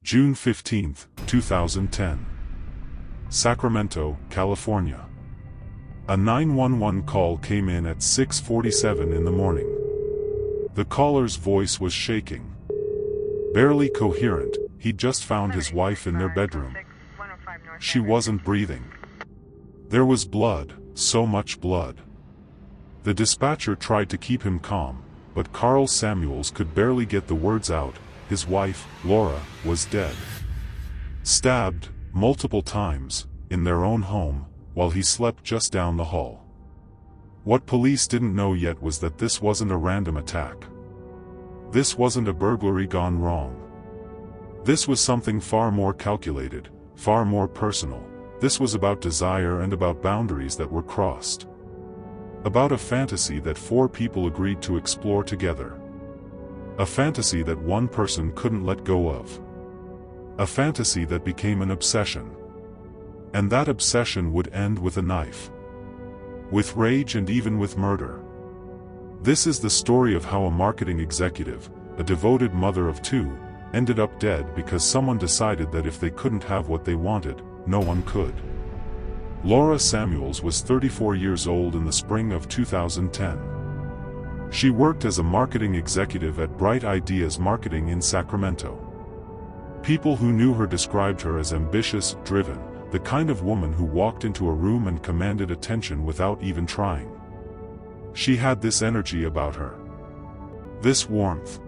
June 15, 2010. Sacramento, California. A 911 call came in at 6:47 in the morning. The caller's voice was shaking. Barely coherent, he'd just found his wife in their bedroom. She wasn't breathing. There was blood, so much blood. The dispatcher tried to keep him calm, but Carl Samuels could barely get the words out. His wife, Laura, was dead. Stabbed, multiple times, in their own home, while he slept just down the hall. What police didn't know yet was that this wasn't a random attack. This wasn't a burglary gone wrong. This was something far more calculated, far more personal. This was about desire and about boundaries that were crossed. About a fantasy that four people agreed to explore together. A fantasy that one person couldn't let go of. A fantasy that became an obsession. And that obsession would end with a knife. With rage and even with murder. This is the story of how a marketing executive, a devoted mother of two, ended up dead because someone decided that if they couldn't have what they wanted, no one could. Laura Samuels was 34 years old in the spring of 2010. She worked as a marketing executive at Bright Ideas Marketing in Sacramento. People who knew her described her as ambitious, driven, the kind of woman who walked into a room and commanded attention without even trying. She had this energy about her. This warmth.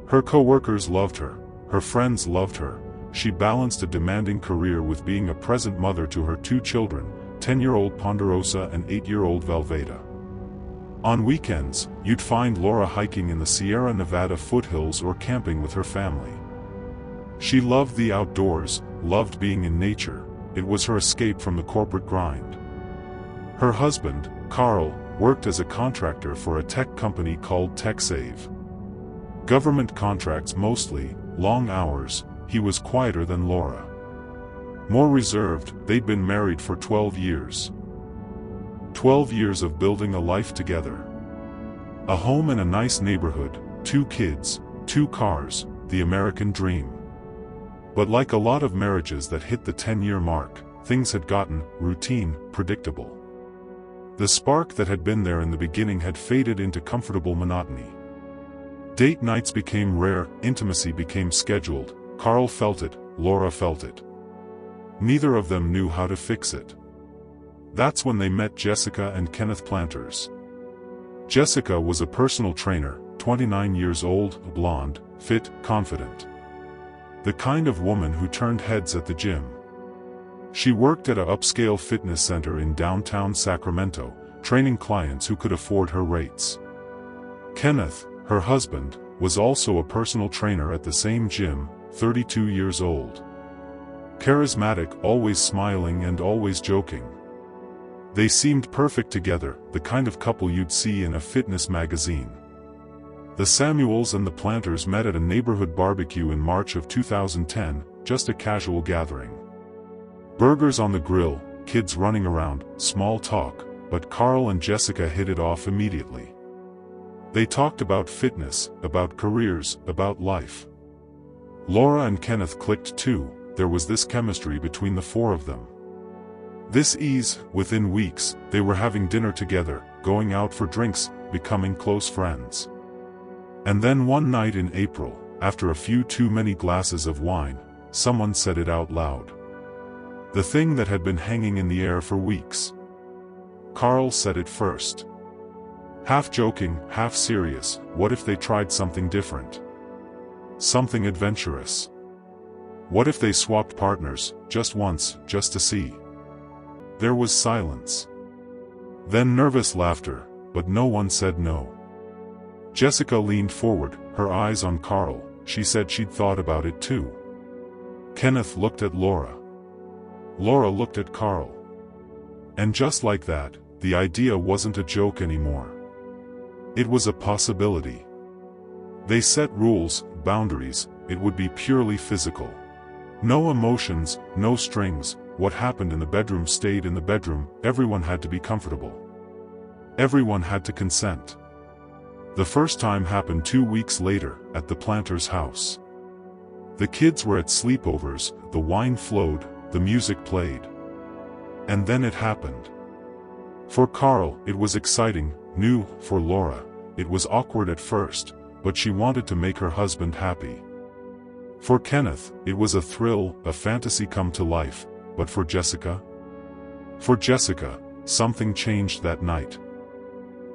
Her coworkers loved her, her friends loved her. She balanced a demanding career with being a present mother to her two children, 10-year-old Ponderosa and 8-year-old Velveeta. On weekends, you'd find Laura hiking in the Sierra Nevada foothills or camping with her family. She loved the outdoors, loved being in nature. It was her escape from the corporate grind. Her husband, Carl, worked as a contractor for a tech company called TechSave. Government contracts mostly, long hours. He was quieter than Laura. More reserved. They'd been married for 12 years. 12 years of building a life together. A home in a nice neighborhood, 2 kids, 2 cars, the American dream. But like a lot of marriages that hit the 10-year mark, things had gotten routine, predictable. The spark that had been there in the beginning had faded into comfortable monotony. Date nights became rare, intimacy became scheduled. Carl felt it, Laura felt it. Neither of them knew how to fix it. That's when they met Jessica and Kenneth Planters. Jessica was a personal trainer, 29 years old, blonde, fit, confident. The kind of woman who turned heads at the gym. She worked at an upscale fitness center in downtown Sacramento, training clients who could afford her rates. Kenneth, her husband, was also a personal trainer at the same gym, 32 years old. Charismatic, always smiling and always joking. They seemed perfect together, the kind of couple you'd see in a fitness magazine. The Samuels and the Planters met at a neighborhood barbecue in March of 2010, just a casual gathering. Burgers on the grill, kids running around, small talk, but Carl and Jessica hit it off immediately. They talked about fitness, about careers, about life. Laura and Kenneth clicked too. There was this chemistry between the four of them. This ease. Within weeks, they were having dinner together, going out for drinks, becoming close friends. And then one night in April, after a few too many glasses of wine, someone said it out loud. The thing that had been hanging in the air for weeks. Carl said it first. Half joking, half serious. What if they tried something different? Something adventurous. What if they swapped partners, just once, just to see? There was silence. Then nervous laughter, but no one said no. Jessica leaned forward, her eyes on Carl. She said she'd thought about it too. Kenneth looked at Laura. Laura looked at Carl. And just like that, the idea wasn't a joke anymore. It was a possibility. They set rules, boundaries. It would be purely physical. No emotions, no strings. What happened in the bedroom stayed in the bedroom. Everyone had to be comfortable. Everyone had to consent. The first time happened 2 weeks later, at the Planters' house. The kids were at sleepovers, the wine flowed, the music played. And then it happened. For Carl, it was exciting, new. For Laura, it was awkward at first, but she wanted to make her husband happy. For Kenneth, it was a thrill, a fantasy come to life, but for Jessica? For Jessica, something changed that night.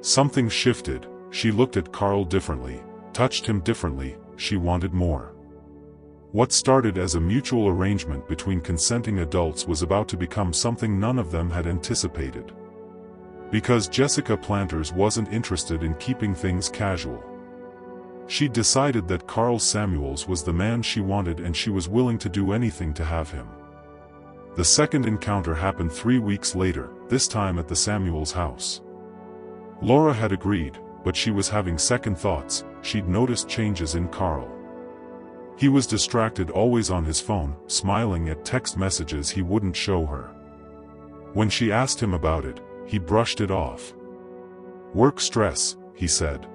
Something shifted. She looked at Carl differently, touched him differently. She wanted more. What started as a mutual arrangement between consenting adults was about to become something none of them had anticipated. Because Jessica Planters wasn't interested in keeping things casual. She decided that Carl Samuels was the man she wanted, and she was willing to do anything to have him. The second encounter happened 3 weeks later, this time at the Samuels' house. Laura had agreed, but she was having second thoughts. She'd noticed changes in Carl. He was distracted, always on his phone, smiling at text messages he wouldn't show her. When she asked him about it, he brushed it off. "Work stress," he said.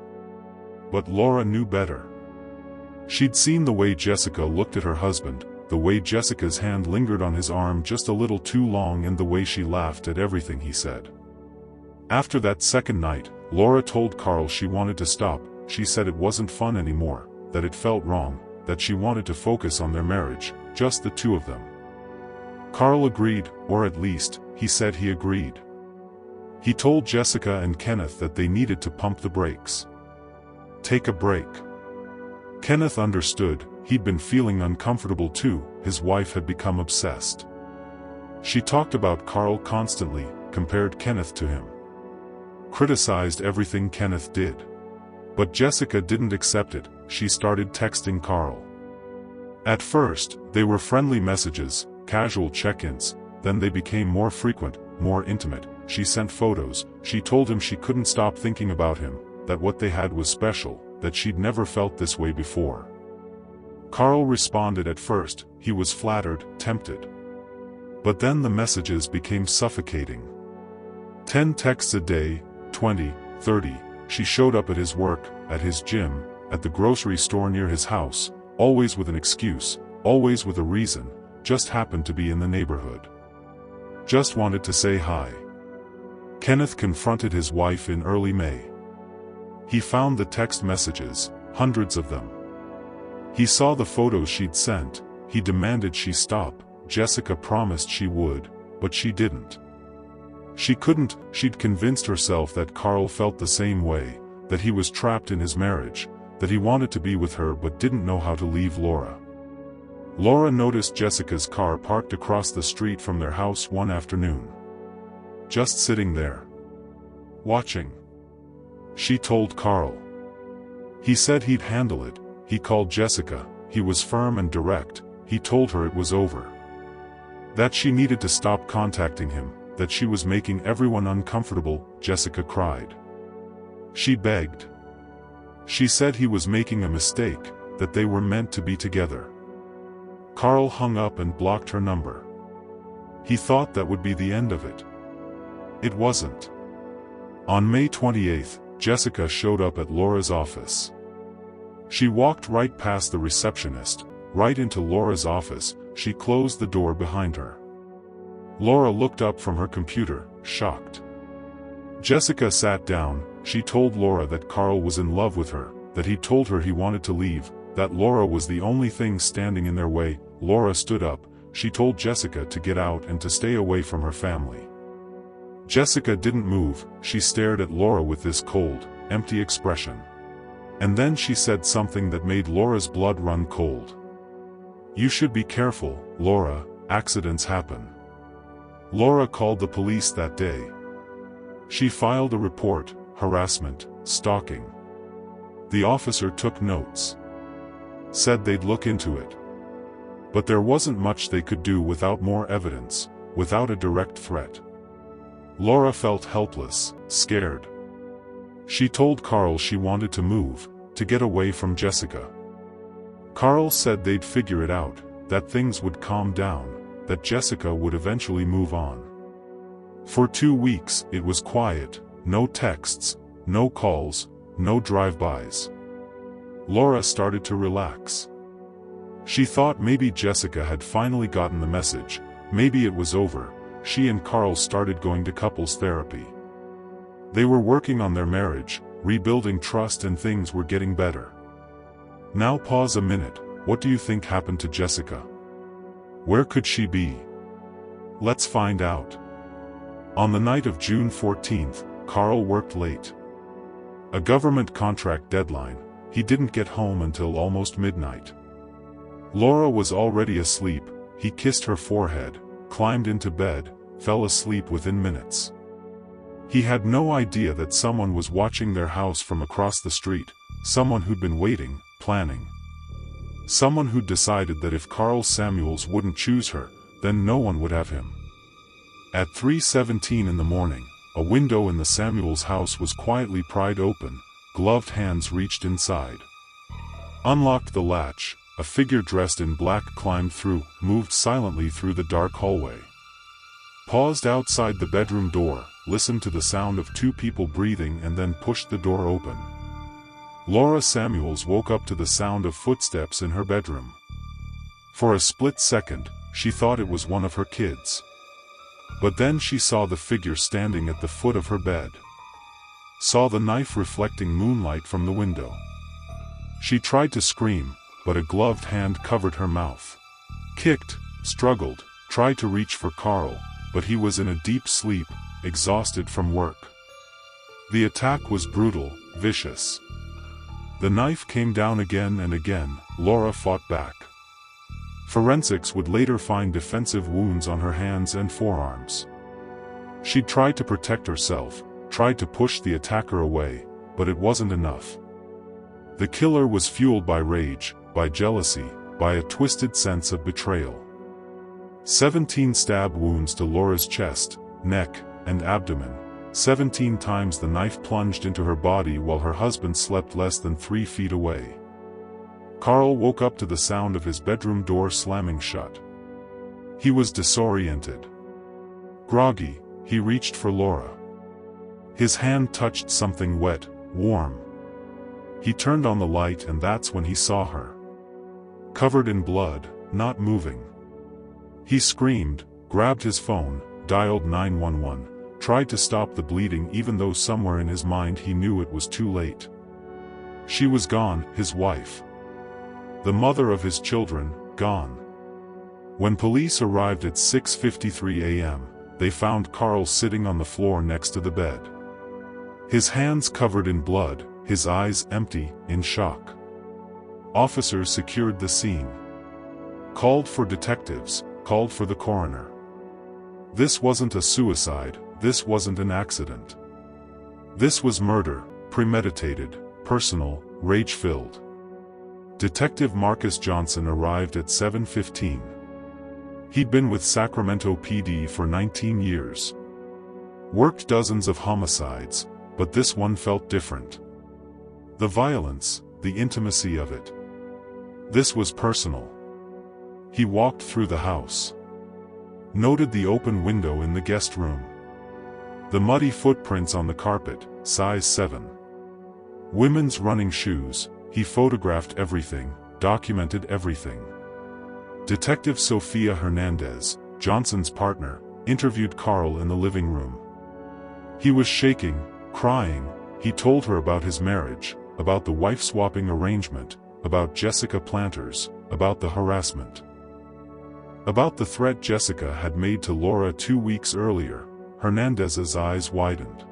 But Laura knew better. She'd seen the way Jessica looked at her husband, the way Jessica's hand lingered on his arm just a little too long, and the way she laughed at everything he said. After that second night, Laura told Carl she wanted to stop. She said it wasn't fun anymore, that it felt wrong, that she wanted to focus on their marriage, just the two of them. Carl agreed, or at least, he said he agreed. He told Jessica and Kenneth that they needed to pump the brakes. Take a break. Kenneth understood. He'd been feeling uncomfortable too. His wife had become obsessed. She talked about Carl constantly, compared Kenneth to him. Criticized everything Kenneth did. But Jessica didn't accept it. She started texting Carl. At first, they were friendly messages, casual check-ins, then they became more frequent, more intimate. She sent photos. She told him she couldn't stop thinking about him, that what they had was special, that she'd never felt this way before. Carl responded at first. He was flattered, tempted. But then the messages became suffocating. 10 texts a day, 20, 30. She showed up at his work, at his gym, at the grocery store near his house, always with an excuse, always with a reason, just happened to be in the neighborhood. Just wanted to say hi. Kenneth confronted his wife in early May. He found the text messages, hundreds of them. He saw the photos she'd sent. He demanded she stop. Jessica promised she would, but she didn't. She couldn't. She'd convinced herself that Carl felt the same way, that he was trapped in his marriage, that he wanted to be with her but didn't know how to leave Laura. Laura noticed Jessica's car parked across the street from their house one afternoon. Just sitting there. Watching. She told Carl. He said he'd handle it. He called Jessica. He was firm and direct. He told her it was over. That she needed to stop contacting him, that she was making everyone uncomfortable. Jessica cried. She begged. She said he was making a mistake, that they were meant to be together. Carl hung up and blocked her number. He thought that would be the end of it. It wasn't. On May 28th, Jessica showed up at Laura's office. She walked right past the receptionist, right into Laura's office. She closed the door behind her. Laura looked up from her computer, shocked. Jessica sat down. She told Laura that Carl was in love with her, that he told her he wanted to leave, that Laura was the only thing standing in their way. Laura stood up. She told Jessica to get out and to stay away from her family. Jessica didn't move. She stared at Laura with this cold, empty expression. And then she said something that made Laura's blood run cold. "You should be careful, Laura, accidents happen." Laura called the police that day. She filed a report, harassment, stalking. The officer took notes. Said they'd look into it. But there wasn't much they could do without more evidence, without a direct threat. Laura felt helpless, scared. She told Carl she wanted to move, to get away from Jessica. Carl said they'd figure it out, that things would calm down, that Jessica would eventually move on. For 2 weeks, it was quiet, no texts, no calls, no drive-bys. Laura started to relax. She thought maybe Jessica had finally gotten the message, maybe it was over. She and Carl started going to couples therapy. They were working on their marriage, rebuilding trust, and things were getting better. Now pause a minute. What do you think happened to Jessica? Where could she be? Let's find out. On the night of June 14th, Carl worked late. A government contract deadline. He didn't get home until almost midnight. Laura was already asleep. He kissed her forehead, climbed into bed, fell asleep within minutes. He had no idea that someone was watching their house from across the street, someone who'd been waiting, planning. Someone who'd decided that if Carl Samuels wouldn't choose her, then no one would have him. At 3:17 in the morning, a window in the Samuels house was quietly pried open. Gloved hands reached inside, unlocked the latch. A figure dressed in black climbed through, moved silently through the dark hallway. Paused outside the bedroom door, listened to the sound of two people breathing, and then pushed the door open. Laura Samuels woke up to the sound of footsteps in her bedroom. For a split second, she thought it was one of her kids. But then she saw the figure standing at the foot of her bed. Saw the knife reflecting moonlight from the window. She tried to scream, but a gloved hand covered her mouth. Kicked, struggled, tried to reach for Carl, but he was in a deep sleep, exhausted from work. The attack was brutal, vicious. The knife came down again and again. Laura fought back. Forensics would later find defensive wounds on her hands and forearms. She tried to protect herself, tried to push the attacker away, but it wasn't enough. The killer was fueled by rage, by jealousy, by a twisted sense of betrayal. 17 stab wounds to Laura's chest, neck, and abdomen. 17 times the knife plunged into her body while her husband slept less than 3 feet away. Carl woke up to the sound of his bedroom door slamming shut. He was disoriented. Groggy, he reached for Laura. His hand touched something wet, warm. He turned on the light, and that's when he saw her. Covered in blood, not moving. He screamed, grabbed his phone, dialed 911, tried to stop the bleeding, even though somewhere in his mind he knew it was too late. She was gone, his wife. The mother of his children, gone. When police arrived at 6:53 a.m., they found Carl sitting on the floor next to the bed. His hands covered in blood, his eyes empty, in shock. Officers secured the scene. Called for detectives, called for the coroner. This wasn't a suicide, this wasn't an accident. This was murder, premeditated, personal, rage-filled. Detective Marcus Johnson arrived at 7:15. He'd been with Sacramento PD for 19 years. Worked dozens of homicides, but this one felt different. The violence, the intimacy of it. This was personal. He walked through the house. Noted the open window in the guest room. The muddy footprints on the carpet, size 7. Women's running shoes. He photographed everything, documented everything. Detective Sofia Hernandez, Johnson's partner, interviewed Carl in the living room. He was shaking, crying. He told her about his marriage, about the wife-swapping arrangement, about Jessica Planters, about the harassment. About the threat Jessica had made to Laura 2 weeks earlier. Hernandez's eyes widened.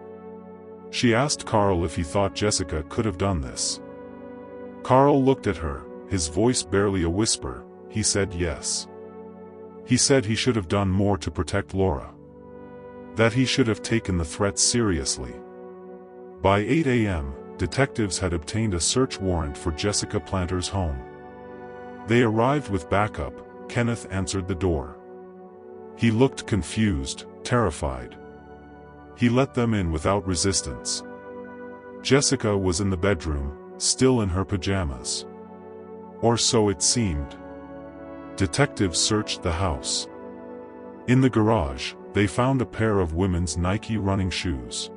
She asked Carl if he thought Jessica could have done this. Carl looked at her, his voice barely a whisper. He said yes. He said he should have done more to protect Laura. That he should have taken the threat seriously. By 8 a.m., detectives had obtained a search warrant for Jessica Planter's home. They arrived with backup. Kenneth answered the door. He looked confused, terrified. He let them in without resistance. Jessica was in the bedroom, still in her pajamas. Or so it seemed. Detectives searched the house. In the garage, they found a pair of women's Nike running shoes.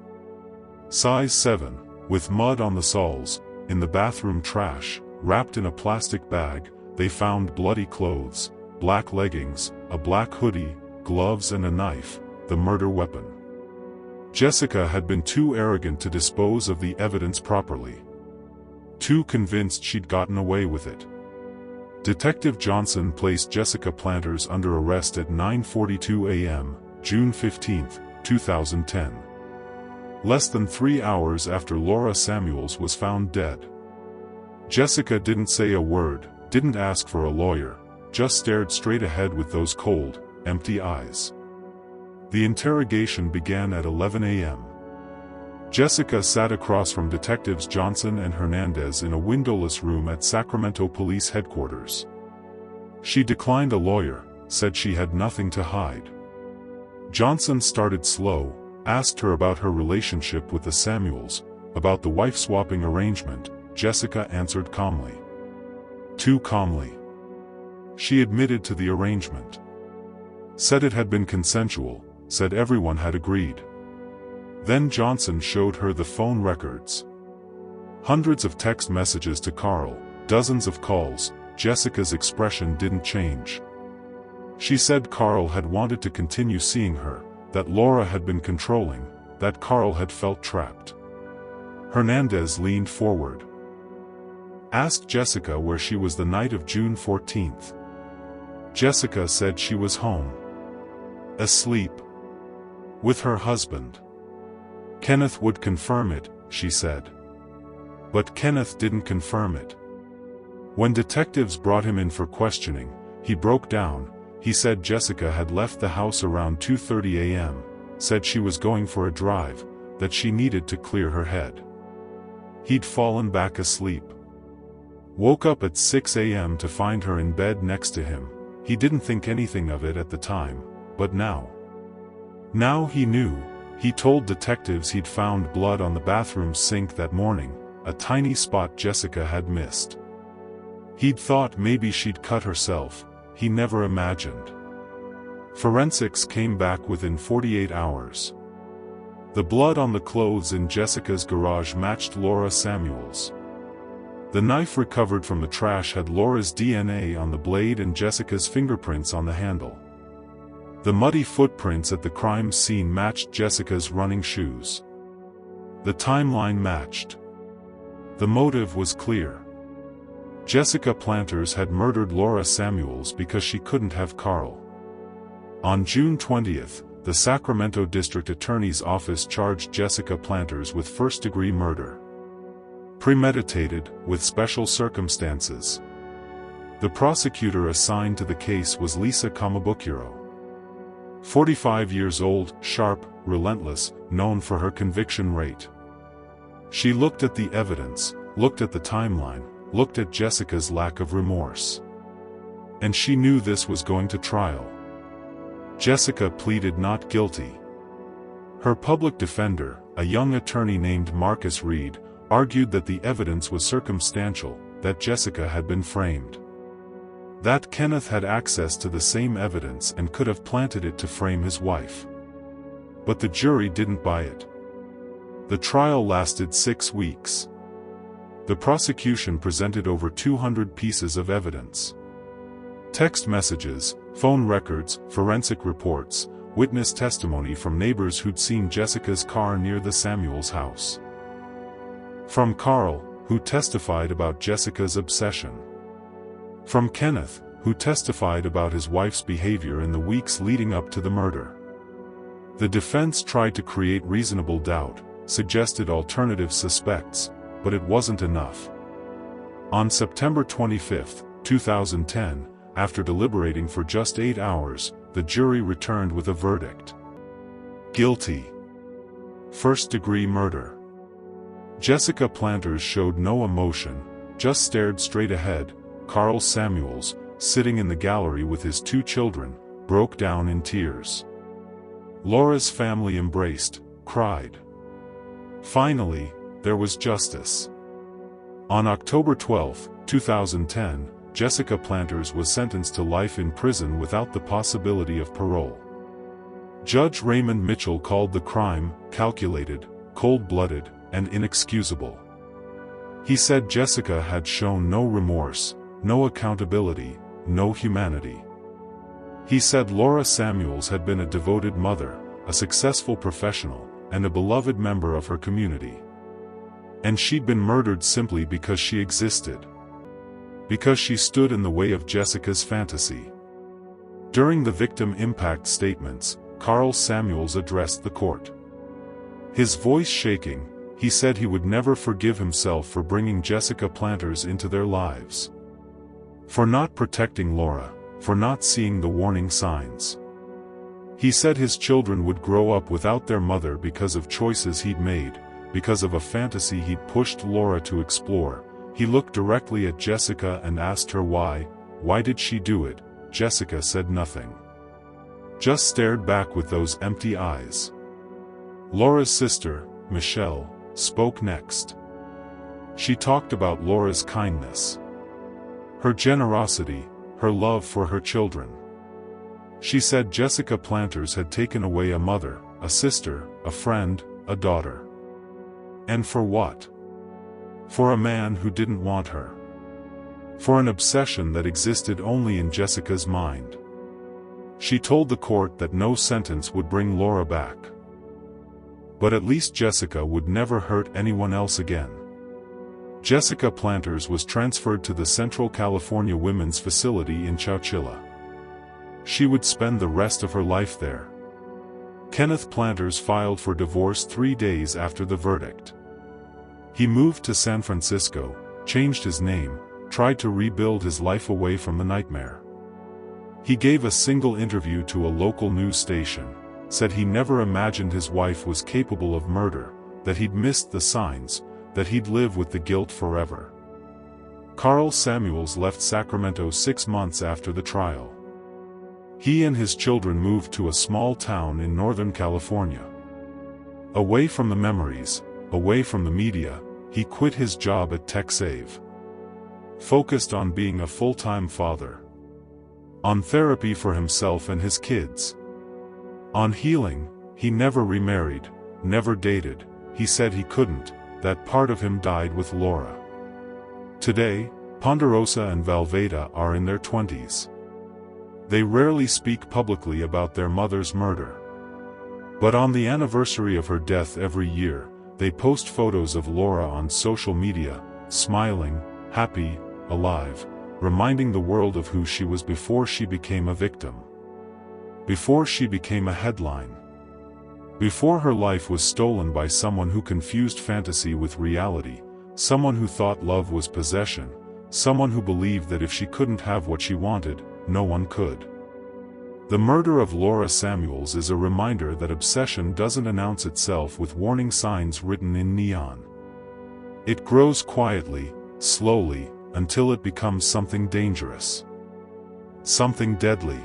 Size 7, with mud on the soles. In the bathroom trash, wrapped in a plastic bag, they found bloody clothes, black leggings, a black hoodie, gloves and a knife, the murder weapon. Jessica had been too arrogant to dispose of the evidence properly. Too convinced she'd gotten away with it. Detective Johnson placed Jessica Planters under arrest at 9:42 a.m., June 15, 2010. Less than 3 hours after Laura Samuels was found dead. Jessica didn't say a word, didn't ask for a lawyer, just stared straight ahead with those cold, empty eyes. The interrogation began at 11 a.m. Jessica sat across from Detectives Johnson and Hernandez in a windowless room at Sacramento Police Headquarters. She declined a lawyer, said she had nothing to hide. Johnson started slow, asked her about her relationship with the Samuels, about the wife-swapping arrangement. Jessica answered calmly. Too calmly. She admitted to the arrangement. Said it had been consensual, said everyone had agreed. Then Johnson showed her the phone records. Hundreds of text messages to Carl, dozens of calls. Jessica's expression didn't change. She said Carl had wanted to continue seeing her, that Laura had been controlling, that Carl had felt trapped. Hernandez leaned forward. Asked Jessica where she was the night of June 14th. Jessica said she was home. Asleep. With her husband. Kenneth would confirm it, she said. But Kenneth didn't confirm it. When detectives brought him in for questioning, he broke down. He said Jessica had left the house around 2:30 a.m., said she was going for a drive, that she needed to clear her head. He'd fallen back asleep. Woke up at 6 a.m. to find her in bed next to him. He didn't think anything of it at the time, but now. Now he knew. He told detectives he'd found blood on the bathroom sink that morning, a tiny spot Jessica had missed. He'd thought maybe she'd cut herself. He never imagined. Forensics came back within 48 hours. The blood on the clothes in Jessica's garage matched Laura Samuels'. The knife recovered from the trash had Laura's DNA on the blade and Jessica's fingerprints on the handle. The muddy footprints at the crime scene matched Jessica's running shoes. The timeline matched. The motive was clear. Jessica Planters had murdered Laura Samuels because she couldn't have Carl. On June 20th, the Sacramento District Attorney's Office charged Jessica Planters with first-degree murder. Premeditated, with special circumstances. The prosecutor assigned to the case was Lisa Kamabukuro. 45 years old, sharp, relentless, known for her conviction rate. She looked at the evidence, looked at the timeline, looked at Jessica's lack of remorse. And she knew this was going to trial. Jessica pleaded not guilty. Her public defender, a young attorney named Marcus Reed, argued that the evidence was circumstantial, that Jessica had been framed. That Kenneth had access to the same evidence and could have planted it to frame his wife. But the jury didn't buy it. The trial lasted 6 weeks. The prosecution presented over 200 pieces of evidence. Text messages, phone records, forensic reports, witness testimony from neighbors who'd seen Jessica's car near the Samuels' house. From Carl, who testified about Jessica's obsession. From Kenneth, who testified about his wife's behavior in the weeks leading up to the murder. The defense tried to create reasonable doubt, suggested alternative suspects, but it wasn't enough. On September 25, 2010, after deliberating for just 8 hours, the jury returned with a verdict. Guilty. First-degree murder. Jessica Planters showed no emotion, just stared straight ahead. Carl Samuels, sitting in the gallery with his 2 children, broke down in tears. Laura's family embraced, cried. Finally, there was justice. On October 12, 2010, Jessica Planters was sentenced to life in prison without the possibility of parole. Judge Raymond Mitchell called the crime calculated, cold-blooded, and inexcusable. He said Jessica had shown no remorse, no accountability, no humanity. He said Laura Samuels had been a devoted mother, a successful professional, and a beloved member of her community. And she'd been murdered simply because she existed. Because she stood in the way of Jessica's fantasy. During the victim impact statements, Carl Samuels addressed the court. His voice shaking, he said he would never forgive himself for bringing Jessica Planters into their lives. For not protecting Laura, for not seeing the warning signs. He said his children would grow up without their mother because of choices he'd made, because of a fantasy he'd pushed Laura to explore. He looked directly at Jessica and asked her why did she do it? Jessica said nothing. Just stared back with those empty eyes. Laura's sister, Michelle, spoke next. She talked about Laura's kindness. Her generosity, her love for her children. She said Jessica Planters had taken away a mother, a sister, a friend, a daughter. And for what? For a man who didn't want her. For an obsession that existed only in Jessica's mind. She told the court that no sentence would bring Laura back. But at least Jessica would never hurt anyone else again. Jessica Planters was transferred to the Central California Women's Facility in Chowchilla. She would spend the rest of her life there. Kenneth Planters filed for divorce 3 days after the verdict. He moved to San Francisco, changed his name, tried to rebuild his life away from the nightmare. He gave a single interview to a local news station, said he never imagined his wife was capable of murder, that he'd missed the signs, that he'd live with the guilt forever. Carl Samuels left Sacramento 6 months after the trial. He and his children moved to a small town in Northern California. Away from the memories, away from the media, he quit his job at TechSave. Focused on being a full-time father. On therapy for himself and his kids. On healing. He never remarried, never dated. He said he couldn't, that part of him died with Laura. Today, Ponderosa and Valveda are in their 20s. They rarely speak publicly about their mother's murder. But on the anniversary of her death every year, they post photos of Laura on social media, smiling, happy, alive, reminding the world of who she was before she became a victim. Before she became a headline. Before her life was stolen by someone who confused fantasy with reality, someone who thought love was possession, someone who believed that if she couldn't have what she wanted, no one could. The murder of Laura Samuels is a reminder that obsession doesn't announce itself with warning signs written in neon. It grows quietly, slowly, until it becomes something dangerous. Something deadly.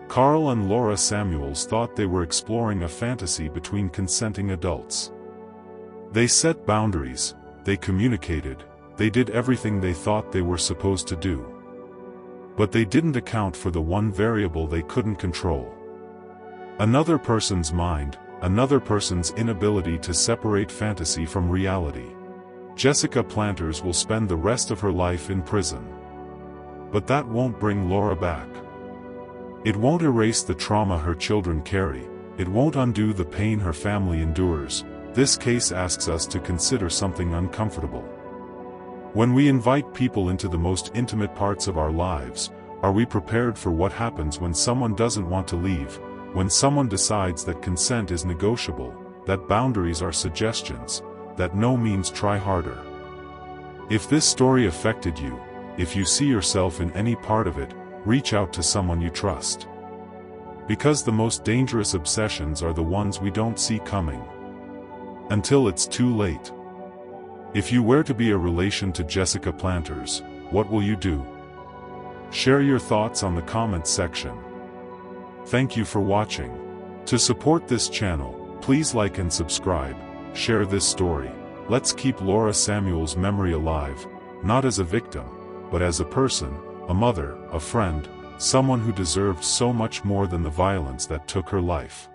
Carl and Laura Samuels thought they were exploring a fantasy between consenting adults. They set boundaries, they communicated, they did everything they thought they were supposed to do. But they didn't account for the one variable they couldn't control. Another person's mind, another person's inability to separate fantasy from reality. Jessica Planters will spend the rest of her life in prison. But that won't bring Laura back. It won't erase the trauma her children carry, it won't undo the pain her family endures. This case asks us to consider something uncomfortable. When we invite people into the most intimate parts of our lives, are we prepared for what happens when someone doesn't want to leave, when someone decides that consent is negotiable, that boundaries are suggestions, that no means try harder? If this story affected you, if you see yourself in any part of it, reach out to someone you trust. Because the most dangerous obsessions are the ones we don't see coming. Until it's too late. If you were to be a relation to Jessica Planters, what will you do? Share your thoughts on the comments section. Thank you for watching. To support this channel, please like and subscribe, share this story. Let's keep Laura Samuels' memory alive, not as a victim, but as a person, a mother, a friend, someone who deserved so much more than the violence that took her life.